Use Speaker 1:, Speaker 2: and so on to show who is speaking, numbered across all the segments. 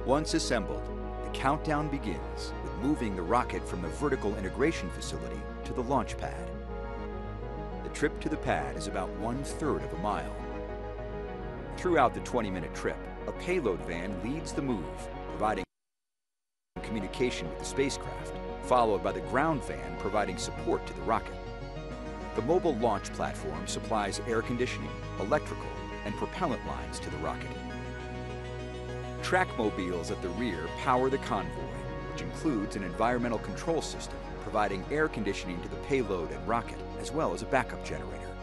Speaker 1: Once assembled, the countdown begins with moving the rocket from the vertical integration facility to the launch pad. The trip to the pad is about 1/3 of a mile. Throughout the 20-minute trip, a payload van leads the move, providing communication with the spacecraft, followed by the ground van providing support to the rocket. The mobile launch platform supplies air conditioning, electrical, and propellant lines to the rocket. Track mobiles at the rear power the convoy, which includes an environmental control system providing air conditioning to the payload and rocket, as well as a backup generator.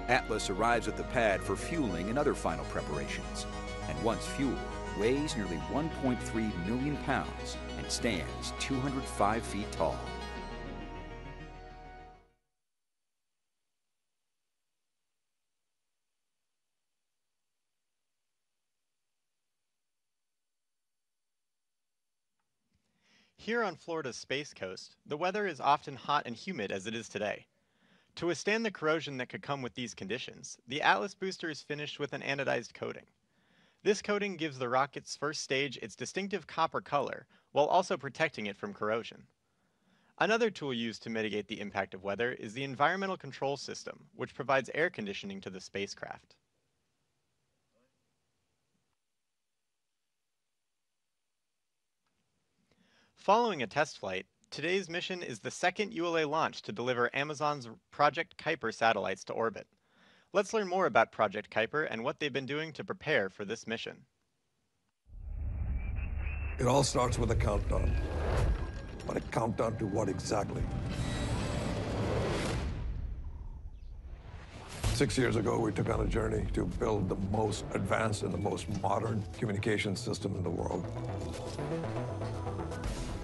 Speaker 1: Atlas arrives at the pad for fueling and other final preparations, and once fueled, weighs nearly 1.3 million pounds and stands 205 feet tall.
Speaker 2: Here on Florida's Space Coast, the weather is often hot and humid as it is today. To withstand the corrosion that could come with these conditions, the Atlas booster is finished with an anodized coating. This coating gives the rocket's first stage its distinctive copper color, while also protecting it from corrosion. Another tool used to mitigate the impact of weather is the environmental control system, which provides air conditioning to the spacecraft. Following a test flight, today's mission is the second ULA launch to deliver Amazon's Project Kuiper satellites to orbit. Let's learn more about Project Kuiper and what they've been doing to prepare for this mission.
Speaker 3: It all starts with a countdown. But a countdown to what exactly? 6 years ago, we took on a journey to build the most advanced and the most modern communication system in the world.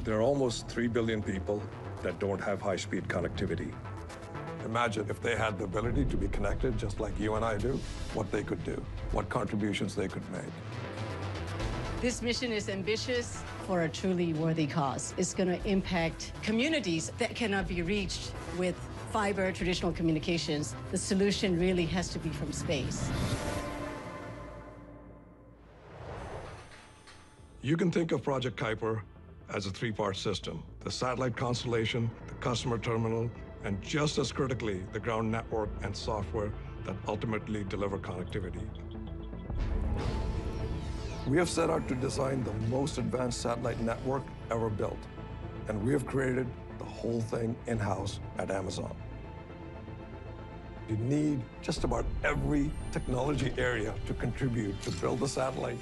Speaker 4: There are almost 3 billion people that don't have high-speed connectivity.
Speaker 3: Imagine if they had the ability to be connected just like you and I do, what they could do, what contributions they could make.
Speaker 5: This mission is ambitious for a truly worthy cause. It's going to impact communities that cannot be reached with fiber traditional communications. The solution really has to be from space.
Speaker 3: You can think of Project Kuiper as a 3-part system: the satellite constellation, the customer terminal, and just as critically, the ground network and software that ultimately deliver connectivity. We have set out to design the most advanced satellite network ever built, and we have created the whole thing in-house at Amazon. You need just about every technology area to contribute to build the satellite: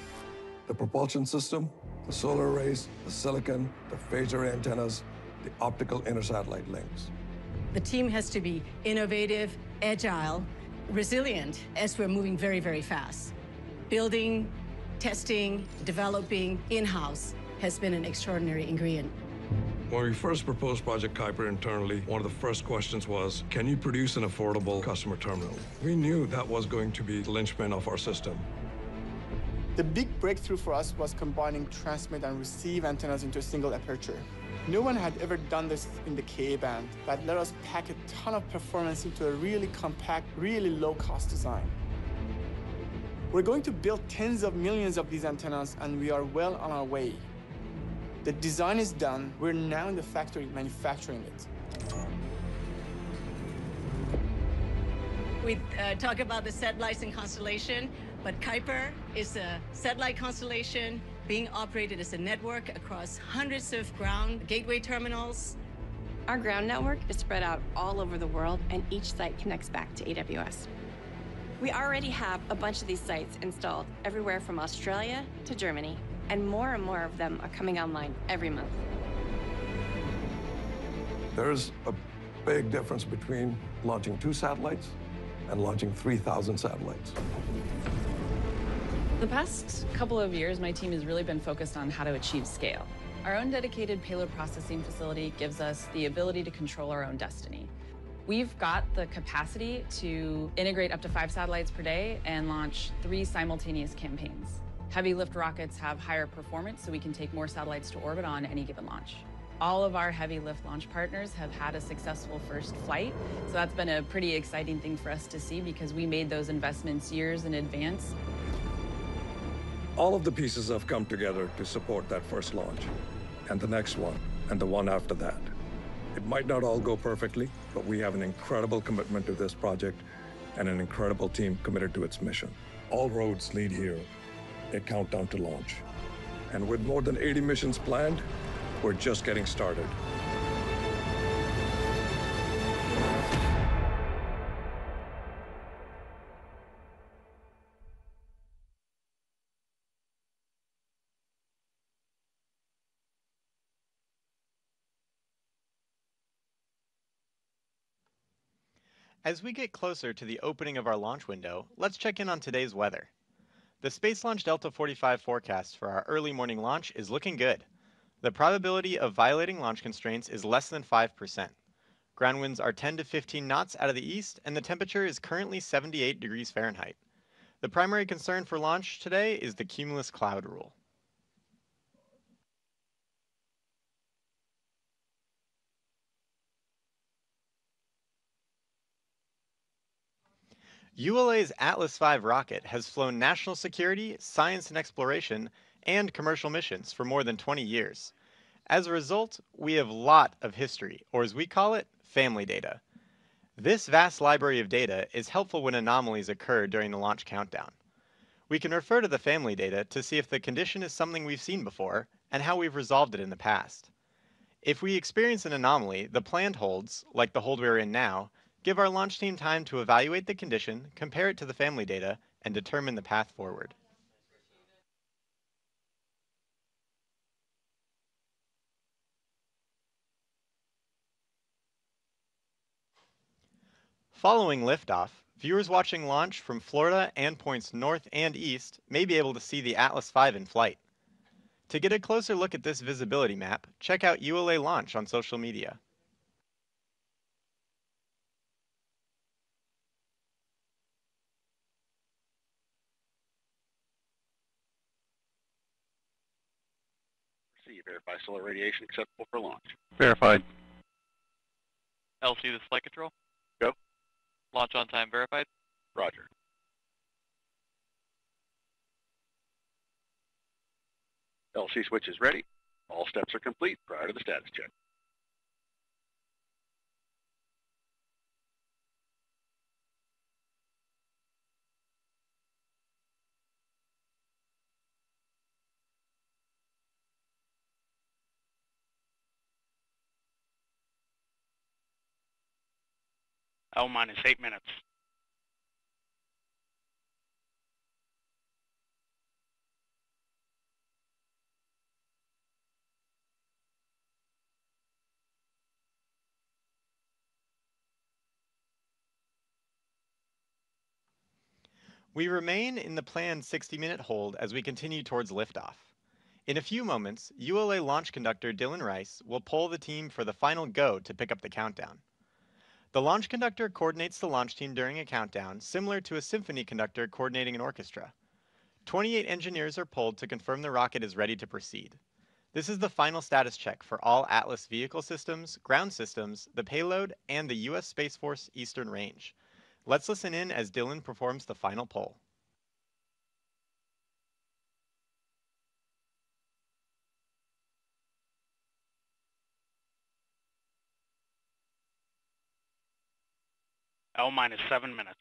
Speaker 3: the propulsion system, the solar arrays, the silicon, the phaser antennas, the optical inter-satellite links.
Speaker 5: The team has to be innovative, agile, resilient as we're moving very, very fast. Building, testing, developing in-house has been an extraordinary ingredient.
Speaker 3: When we first proposed Project Kuiper internally, one of the first questions was, can you produce an affordable customer terminal? We knew that was going to be the linchpin of our system.
Speaker 6: The big breakthrough for us was combining transmit and receive antennas into a single aperture. No one had ever done this in the Ka-band. That let us pack a ton of performance into a really compact, really low-cost design. We're going to build tens of millions of these antennas, and we are well on our way. The design is done. We're now in the factory manufacturing it.
Speaker 5: We talk about the satellites and constellation, but Kuiper is a satellite constellation being operated as a network across hundreds of ground gateway terminals.
Speaker 7: Our ground network is spread out all over the world, and each site connects back to AWS. We already have a bunch of these sites installed everywhere from Australia to Germany, and more of them are coming online every month.
Speaker 3: There's a big difference between launching 2 satellites and launching 3,000 satellites.
Speaker 8: The past couple of years, my team has really been focused on how to achieve scale. Our own dedicated payload processing facility gives us the ability to control our own destiny. We've got the capacity to integrate up to 5 satellites per day and launch 3 simultaneous campaigns. Heavy lift rockets have higher performance, so we can take more satellites to orbit on any given launch. All of our heavy lift launch partners have had a successful first flight, so that's been a pretty exciting thing for us to see because we made those investments years in advance.
Speaker 4: All of the pieces have come together to support that first launch, and the next one, and the one after that. It might not all go perfectly, but we have an incredible commitment to this project and an incredible team committed to its mission. All roads lead here, a countdown to launch. And with more than 80 missions planned, we're just getting started.
Speaker 2: As we get closer to the opening of our launch window, let's check in on today's weather. The Space Launch Delta 45 forecast for our early morning launch is looking good. The probability of violating launch constraints is less than 5%. Ground winds are 10 to 15 knots out of the east, and the temperature is currently 78 degrees Fahrenheit. The primary concern for launch today is the cumulus cloud rule. ULA's Atlas V rocket has flown national security, science and exploration, and commercial missions for more than 20 years. As a result, we have a lot of history, or as we call it, family data. This vast library of data is helpful when anomalies occur during the launch countdown. We can refer to the family data to see if the condition is something we've seen before and how we've resolved it in the past. If we experience an anomaly, the planned holds, like the hold we're in now, give our launch team time to evaluate the condition, compare it to the family data, and determine the path forward. Following liftoff, viewers watching launch from Florida and points north and east may be able to see the Atlas V in flight. To get a closer look at this visibility map, check out ULA Launch on social media.
Speaker 9: C, verify solar radiation acceptable for launch.
Speaker 10: Verified.
Speaker 11: LC, this is flight control.
Speaker 9: Go.
Speaker 11: Launch on time verified.
Speaker 9: Roger. LC switch is ready. All steps are complete prior to the status check.
Speaker 10: L minus 8 minutes.
Speaker 2: We remain in the planned 60-minute hold as we continue towards liftoff. In a few moments, ULA launch conductor Dylan Rice will poll the team for the final go to pick up the countdown. The launch conductor coordinates the launch team during a countdown, similar to a symphony conductor coordinating an orchestra. 28 engineers are polled to confirm the rocket is ready to proceed. This is the final status check for all Atlas vehicle systems, ground systems, the payload, and the U.S. Space Force Eastern Range. Let's listen in as Dylan performs the final poll.
Speaker 10: L minus 7 minutes.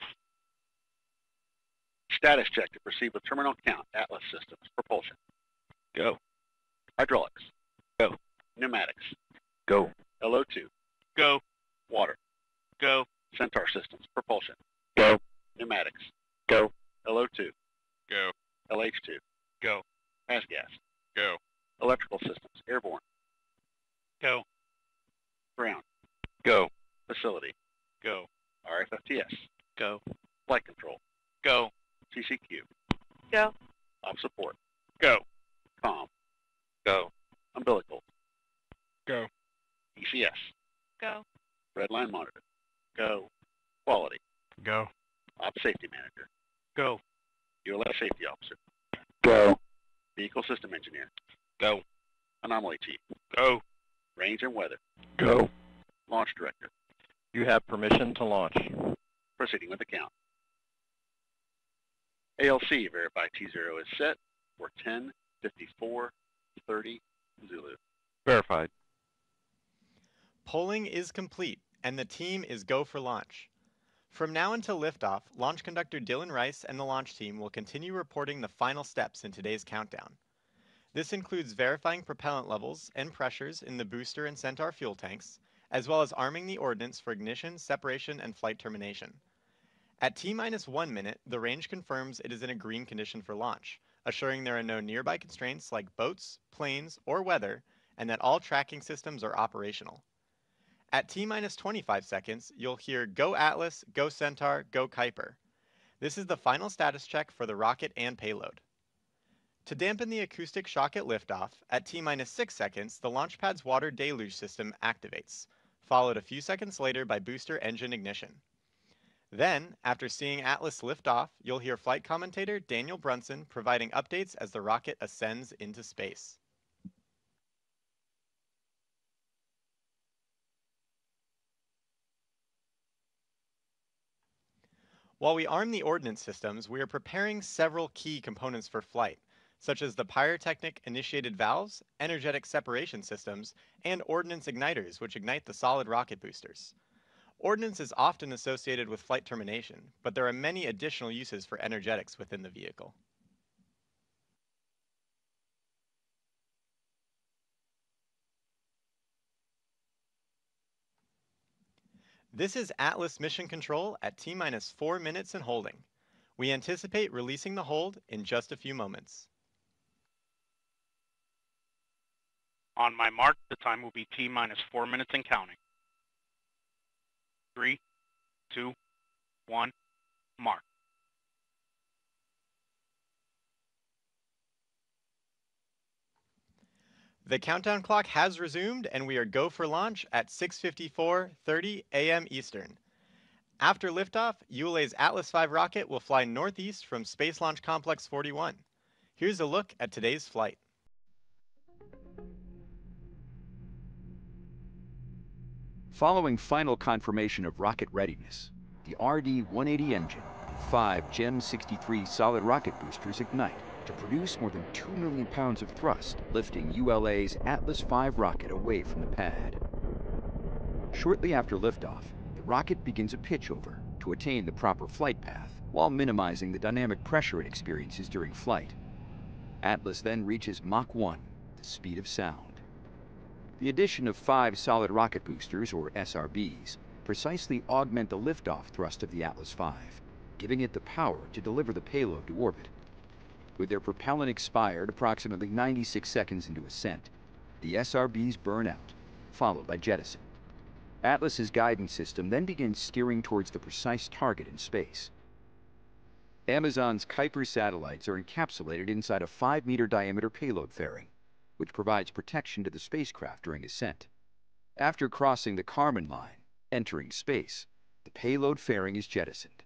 Speaker 9: Status check to proceed with terminal count Atlas systems. Propulsion.
Speaker 10: Go.
Speaker 9: Hydraulics.
Speaker 10: Go.
Speaker 9: Pneumatics.
Speaker 10: Go.
Speaker 9: LO2.
Speaker 10: Go.
Speaker 9: Water.
Speaker 10: Go.
Speaker 9: Centaur systems. Propulsion.
Speaker 10: Go.
Speaker 9: Pneumatics.
Speaker 10: Go.
Speaker 9: LO2.
Speaker 10: Go.
Speaker 9: LH2.
Speaker 10: Go.
Speaker 9: As gas.
Speaker 10: Go.
Speaker 9: Electrical systems. Airborne.
Speaker 10: Go.
Speaker 9: Ground.
Speaker 10: Go.
Speaker 9: Facility.
Speaker 10: Go.
Speaker 9: RFFTS.
Speaker 10: Go.
Speaker 9: Flight control.
Speaker 10: Go.
Speaker 9: CCQ.
Speaker 7: Go.
Speaker 9: Op support.
Speaker 10: Go.
Speaker 9: COM.
Speaker 10: Go.
Speaker 9: Umbilical.
Speaker 10: Go.
Speaker 9: ECS.
Speaker 7: Go.
Speaker 9: Red line monitor. Go. Quality.
Speaker 10: Go.
Speaker 9: Op safety manager.
Speaker 10: Go.
Speaker 9: ULA safety officer.
Speaker 10: Go.
Speaker 9: Vehicle system engineer.
Speaker 10: Go.
Speaker 9: Anomaly chief.
Speaker 10: Go.
Speaker 9: Range and weather.
Speaker 10: Go.
Speaker 9: Launch director.
Speaker 10: You have permission to launch.
Speaker 9: Proceeding with the count. ALC verify T0 is set. for 10:54:30 Zulu.
Speaker 10: Verified.
Speaker 2: Polling is complete, and the team is go for launch. From now until liftoff, launch conductor Dylan Rice and the launch team will continue reporting the final steps in today's countdown. This includes verifying propellant levels and pressures in the booster and Centaur fuel tanks, as well as arming the ordnance for ignition, separation, and flight termination. At T-minus 1 minute, the range confirms it is in a green condition for launch, assuring there are no nearby constraints like boats, planes, or weather, and that all tracking systems are operational. At T-minus 25 seconds, you'll hear Go Atlas, Go Centaur, Go Kuiper. This is the final status check for the rocket and payload. To dampen the acoustic shock at liftoff, at T-minus 6 seconds, the launch pad's water deluge system activates, followed a few seconds later by booster engine ignition. Then, after seeing Atlas lift off, you'll hear flight commentator Daniel Brunson providing updates as the rocket ascends into space. While we arm the ordnance systems, we are preparing several key components for flight, such as the pyrotechnic initiated valves, energetic separation systems, and ordnance igniters, which ignite the solid rocket boosters. Ordnance is often associated with flight termination, but there are many additional uses for energetics within the vehicle. This is Atlas Mission Control at T-minus 4 minutes and holding. We anticipate releasing the hold in just a few moments.
Speaker 12: On my mark, the time will be T-minus 4 minutes and counting. 3, 2, 1, mark.
Speaker 2: The countdown clock has resumed, and we are go for launch at 6:54:30 a.m. Eastern. After liftoff, ULA's Atlas V rocket will fly northeast from Space Launch Complex 41. Here's a look at today's flight.
Speaker 1: Following final confirmation of rocket readiness, the RD-180 engine and 5 GEM 63 solid rocket boosters ignite to produce more than 2 million pounds of thrust, lifting ULA's Atlas V rocket away from the pad. Shortly after liftoff, the rocket begins a pitchover to attain the proper flight path while minimizing the dynamic pressure it experiences during flight. Atlas then reaches Mach 1, the speed of sound. The addition of 5 solid rocket boosters, or SRBs, precisely augment the liftoff thrust of the Atlas V, giving it the power to deliver the payload to orbit. With their propellant expired approximately 96 seconds into ascent, the SRBs burn out, followed by jettison. Atlas's guidance system then begins steering towards the precise target in space. Amazon's Kuiper satellites are encapsulated inside a 5-meter diameter payload fairing, which provides protection to the spacecraft during ascent. After crossing the Kármán line, entering space, the payload fairing is jettisoned.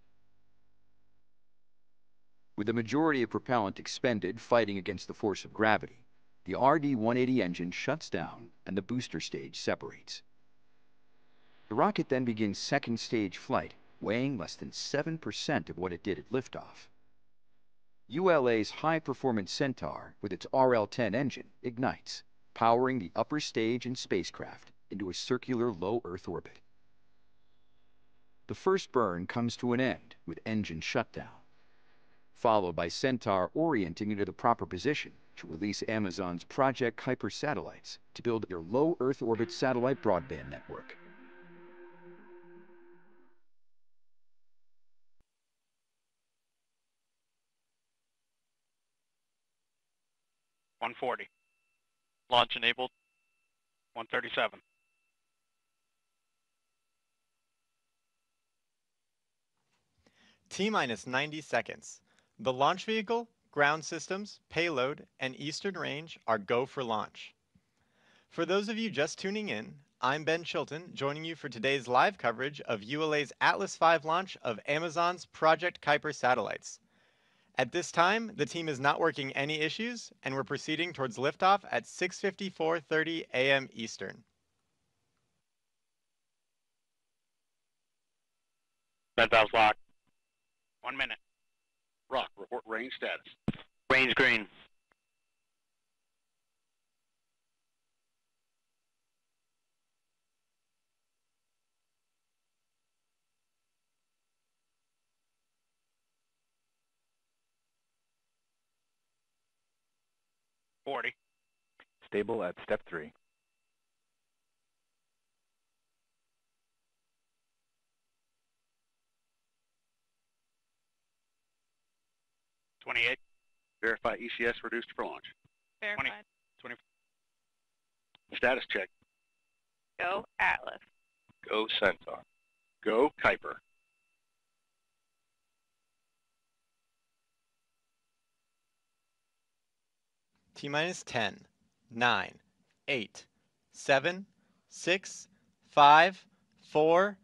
Speaker 1: With the majority of propellant expended fighting against the force of gravity, the RD-180 engine shuts down and the booster stage separates. The rocket then begins second stage flight, weighing less than 7% of what it did at liftoff. ULA's high-performance Centaur, with its RL-10 engine, ignites, powering the upper stage and spacecraft into a circular low Earth orbit. The first burn comes to an end with engine shutdown, followed by Centaur orienting into the proper position to release Amazon's Project Kuiper satellites to build their low Earth orbit satellite broadband network.
Speaker 12: $140.
Speaker 11: Launch enabled.
Speaker 12: $137.
Speaker 2: T-minus 90 seconds. The launch vehicle, ground systems, payload, and eastern range are go for launch. For those of you just tuning in, I'm Ben Chilton, joining you for today's live coverage of ULA's Atlas V launch of Amazon's Project Kuiper satellites. At this time, the team is not working any issues, and we're proceeding towards liftoff at 6:54:30 a.m. Eastern.
Speaker 12: Vent valves locked. 1 minute.
Speaker 9: Rock, report range status.
Speaker 12: Range green. 40.
Speaker 10: Stable at step 3.
Speaker 12: 28.
Speaker 9: Verify ECS reduced for launch.
Speaker 13: Verified.
Speaker 12: 20.
Speaker 9: Status check.
Speaker 13: Go Atlas.
Speaker 9: Go Centaur. Go Kuiper.
Speaker 2: T-minus 10, 9, 8, 7, 6, 5, 4,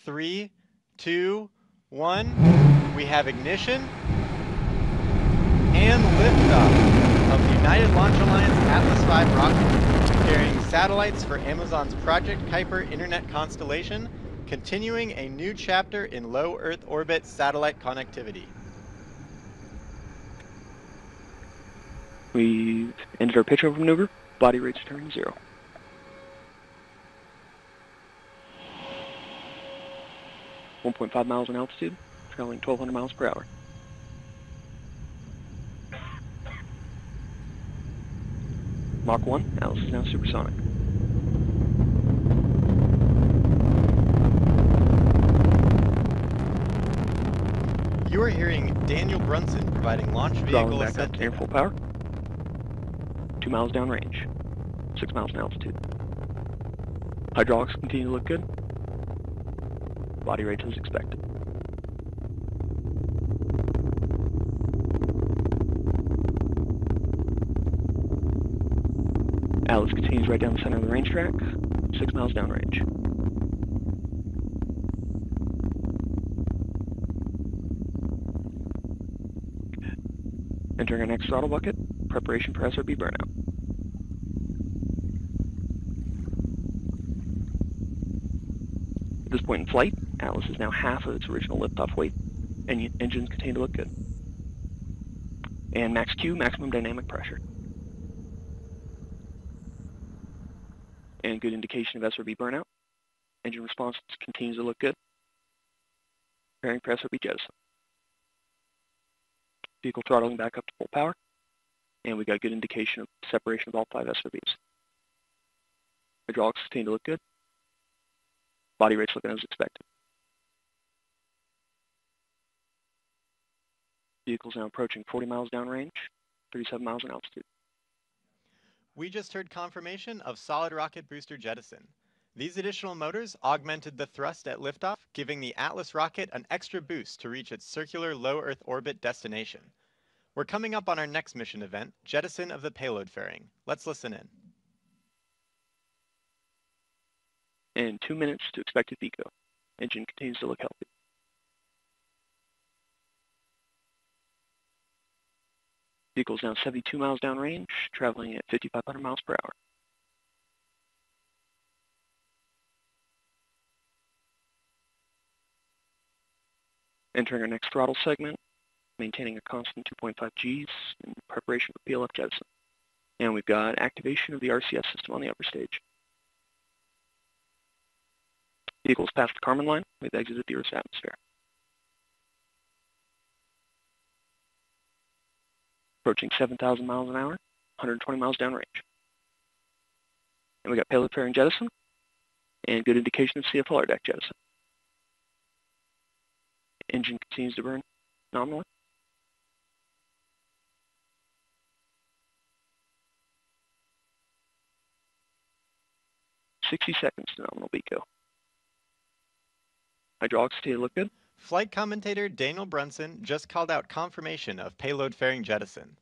Speaker 2: 3, 2, 1. We have ignition and liftoff of the United Launch Alliance Atlas V rocket, carrying satellites for Amazon's Project Kuiper Internet constellation, continuing a new chapter in low Earth orbit satellite connectivity.
Speaker 14: We've ended our pitch over maneuver. Body rates returning to 0. .5 miles in altitude, traveling 1,200 miles per hour. Mach 1, Atlas is now supersonic.
Speaker 2: You are hearing Daniel Brunson providing launch vehicle
Speaker 14: Back up
Speaker 2: ascent
Speaker 14: to near full power. 2 miles downrange, 6 miles in altitude. Hydraulics continue to look good. Body rates as expected. Atlas continues right down the center of the range track, 6 miles downrange. Entering our next throttle bucket, preparation for SRB burnout. At this point in flight, Atlas is now half of its original liftoff weight, and engines continue to look good. And max Q, maximum dynamic pressure. And good indication of SRB burnout. Engine response continues to look good. Preparing for SRB jettison. Vehicle throttling back up to full power. And we got good indication of separation of all 5 SRBs. Hydraulics continue to look good. Body rates looking as expected. Vehicle's now approaching 40 miles downrange, 37 miles in altitude.
Speaker 2: We just heard confirmation of solid rocket booster jettison. These additional motors augmented the thrust at liftoff, giving the Atlas rocket an extra boost to reach its circular low Earth orbit destination. We're coming up on our next mission event, jettison of the payload fairing. Let's listen in.
Speaker 14: And 2 minutes to expected VCO. Engine continues to look healthy. Vehicle is now 72 miles downrange, traveling at 5,500 miles per hour. Entering our next throttle segment, maintaining a constant 2.5 Gs in preparation for PLF jettison. And we've got activation of the RCS system on the upper stage. Vehicle's past the Kármán line. We've exited the Earth's atmosphere. Approaching 7,000 miles an hour, 120 miles downrange. And we got payload fairing jettison, and good indication of CFLR deck jettison. Engine continues to burn nominally. $60 seconds to nominal VCO. Hydraulics continue to look good.
Speaker 2: Flight commentator Daniel Brunson just called out confirmation of payload fairing jettison.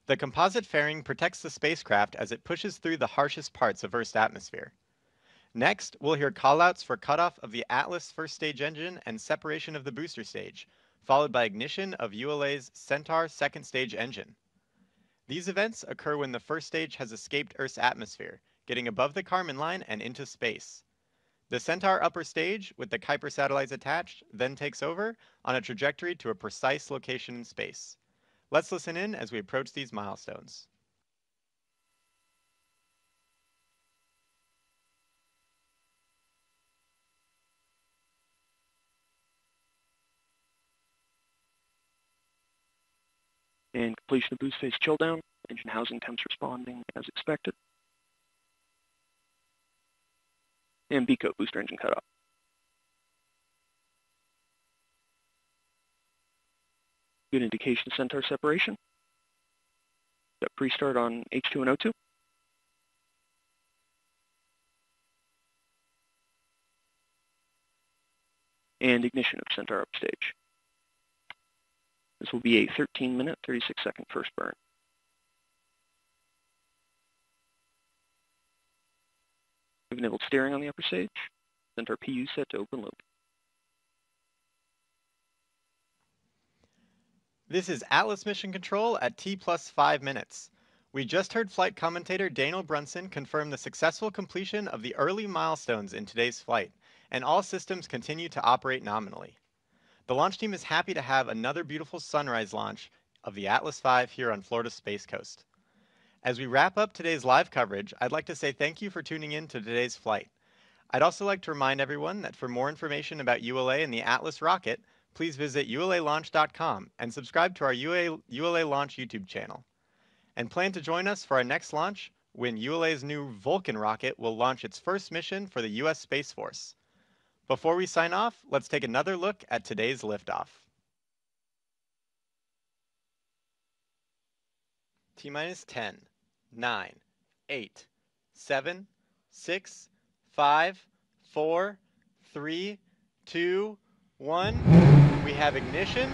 Speaker 2: The composite fairing protects the spacecraft as it pushes through the harshest parts of Earth's atmosphere. Next, we'll hear callouts for cutoff of the Atlas first stage engine and separation of the booster stage, followed by ignition of ULA's Centaur second stage engine. These events occur when the first stage has escaped Earth's atmosphere, getting above the Kármán line and into space. The Centaur upper stage, with the Kuiper satellites attached, then takes over on a trajectory to a precise location in space. Let's listen in as we approach these milestones.
Speaker 14: And completion of boost phase chill down, Engine housing temps responding as expected. And BCO booster engine cutoff. Good indication of Centaur separation. Got pre-start on H2 and O2. And ignition of Centaur upstage. This will be a 13-minute, 36-second first burn. We've enabled steering on the upper stage. Centaur PU set to open loop.
Speaker 2: This is Atlas Mission Control at T+5 minutes. We just heard flight commentator Daniel Brunson confirm the successful completion of the early milestones in today's flight, and all systems continue to operate nominally. The launch team is happy to have another beautiful sunrise launch of the Atlas V here on Florida's Space Coast. As we wrap up today's live coverage, I'd like to say thank you for tuning in to today's flight. I'd also like to remind everyone that for more information about ULA and the Atlas rocket, please visit ulalaunch.com and subscribe to our ULA Launch YouTube channel. And plan to join us for our next launch when ULA's new Vulcan rocket will launch its first mission for the U.S. Space Force. Before we sign off, let's take another look at today's liftoff. T-minus 10, 9, 8, 7, 6, 5, 4, 3, 2, 1. We have ignition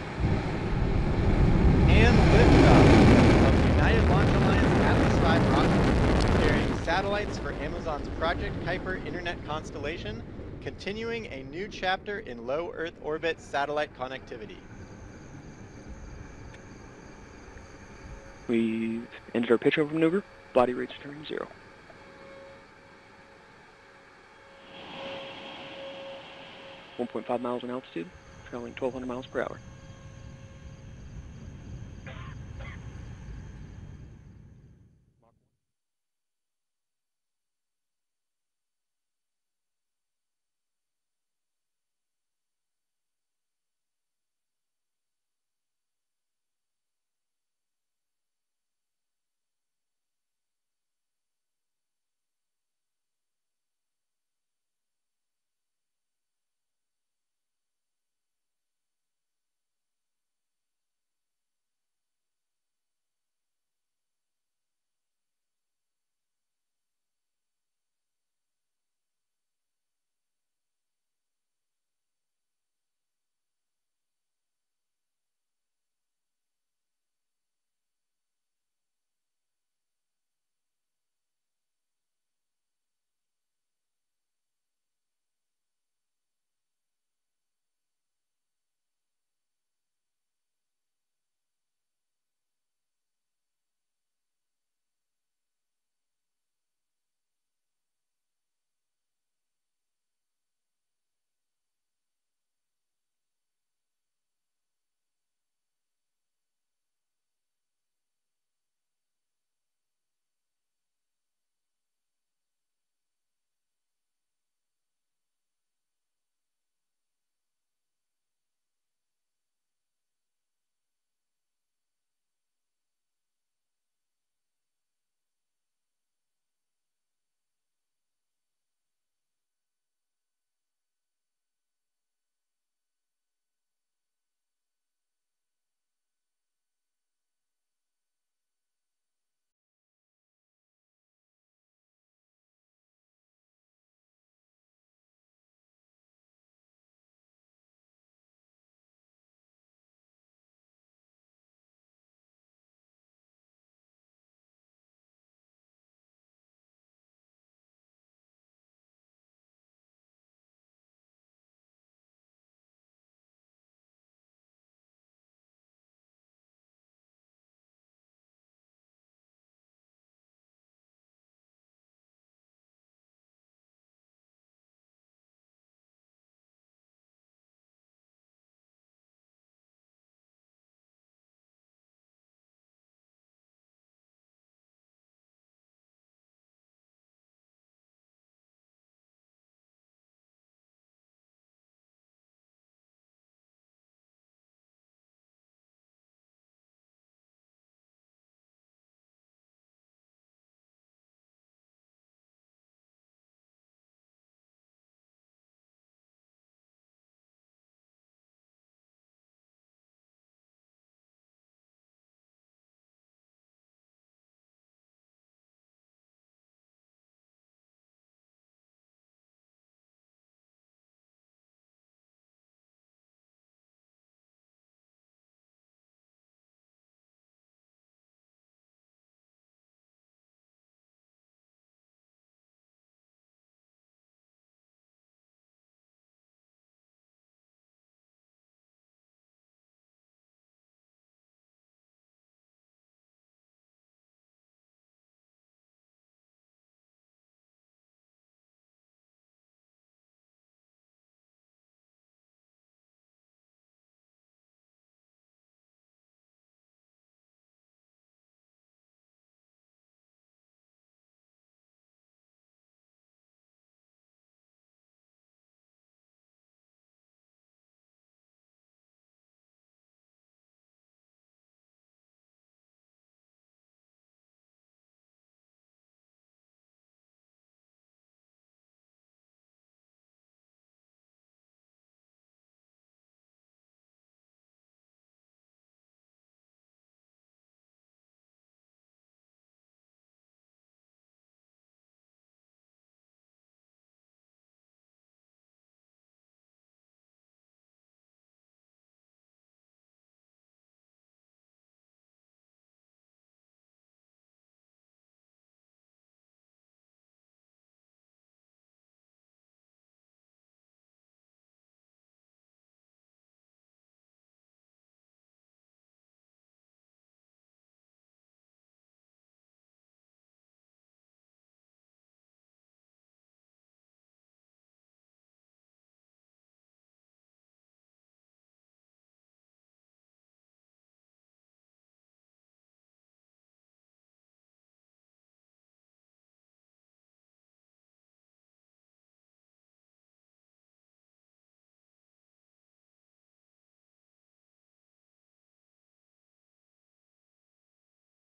Speaker 2: and liftoff of the United Launch Alliance Atlas V rocket, carrying satellites for Amazon's Project Kuiper Internet constellation, continuing a new chapter in low Earth orbit satellite connectivity.
Speaker 14: We've ended our pitch over maneuver. Body rates returning 0. .5 miles in altitude, traveling 1,200 miles per hour.